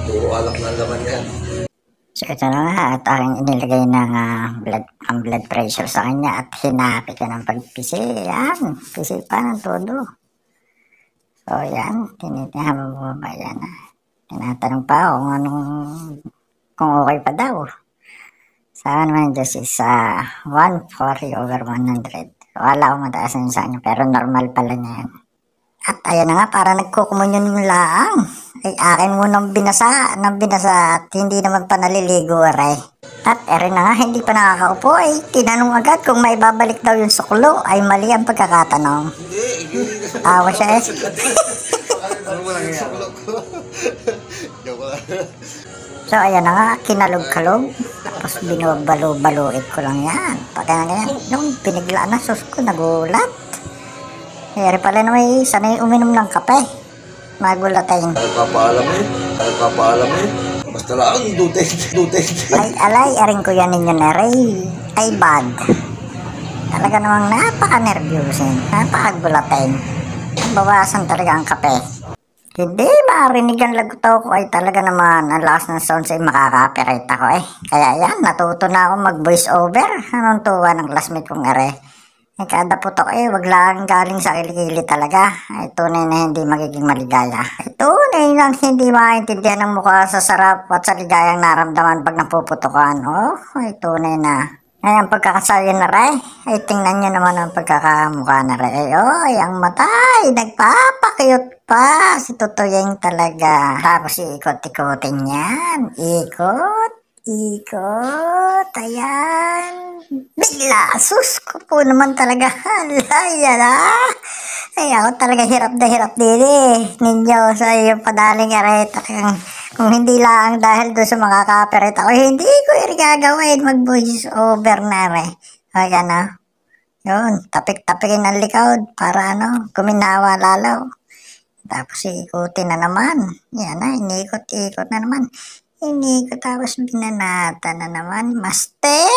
Puro alak na laman yan. So ito na nga at aking inilagay ng blood pressure sa kanya at hinapi ko ng pagpisi. Yan, pisi pa ng todo. So yan, tinitihan mo ba yan? Tinatanong pa kung okay pa daw. Sa naman Diyos is 140/100. Wala akong mataasan sa kanya pero normal pala niya yan. At ayan na nga, para nagkukumunyon yung laang. Ay akin munang binasa at hindi naman pa naliligo aray. At ere na nga, hindi pa nakakaupo ay tinanong agad kung may babalik daw yung suklo. Ay mali ang pagkakatanong. Tawa siya eh. So ayan na nga, kinalog-kalog. Tapos binubalo-baluit ko lang yan. Pagka ganyan, nung piniglaan na sus ko, nagulat. Kaya pala na may sanay uminom ng kape. Magulatin. Nagpapaalam eh. Basta lang, duteng. Ay, alay, aring ko yan ninyo na ray. Ay, bad. Talaga namang napaka-nervyusin. Napaka-gulatin. Bawasan talaga ang kape. Hindi, marinig ang lagutaw ko ay talaga naman. Ang lakas ng sounds ay makaka-copyright ako eh. Kaya yan, natuto na ako mag-voice over. Anong tuwa ng classmate kong are. Kada putok wag lang galing sa kilikili talaga. Ay tunay na hindi magiging maligaya. Ay tunay lang hindi maintindihan ng mukha sa sarap at sa ligayang naramdaman pag napuputokan. Oh, ay tunay na. Ay ang pagkakasayo na rin. Ay tingnan nyo naman ang pagkakamukha na rin. Ay oh, ay ang mata ay nagpapakiyot pa. Si Tutuyeng talaga. Tapos iikot-ikotin yan. Ikot, ayan. Bigla, sus ko po naman talaga. Ayan Ay ako talaga hirap na hirap din ninyo sa iyong padaling aray. Kung hindi lang dahil doon sa mga copyright ako, hindi ko gagawin mag-voice over na rin. Ayan yun, tapik-tapikin ang likod para kuminawa lalo. Tapos ikutin na naman. Yan inikot-ikot na naman. Inikot tapos binanata na naman. Master!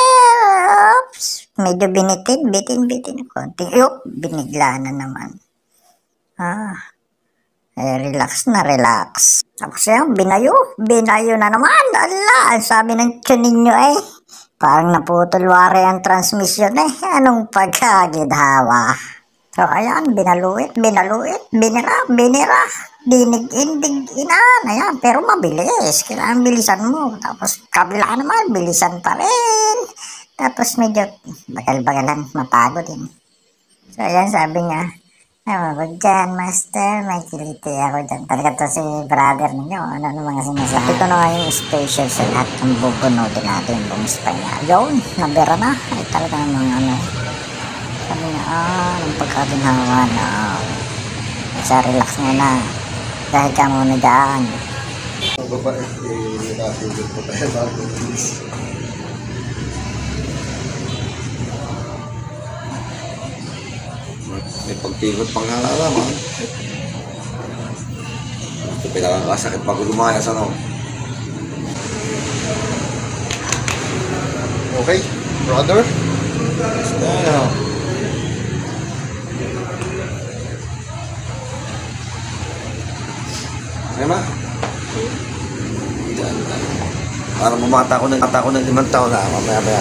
Oops! Medyo bitin konti. Binigla na naman. Relax na relax. Tapos yan, binayo na naman. Ala, sabi ng tiyan ninyo parang naputulwari ang transmission Anong pagkagidhawa? So ayan, binaluit, binira. Dinig-inan, ayan, pero mabilis. Kailangan bilisan mo. Tapos kabila naman, bilisan pa rin. Tapos medyo bagal-bagalan, mapagod din. So ayan, sabi niya, wag dyan, master, may kiliti ako dyan. Talaga to si brother ninyo, ano mga sinasabi. Ito na nga yung special sa lahat ng bubunutin natin yung buong Espanya. Yun, nabera na. Ay talaga mga sabi niya, ng pagkabinhawa na. Sa relax mo na. Dahil ka muna dyan. Babae, nakasugod po tayo bago please. May pagtigot pang nalalaman. Ito pinakakasakit pag lumayas Okay, brother? Okay ma? Para bumata ko ng 5 taon na mamaya.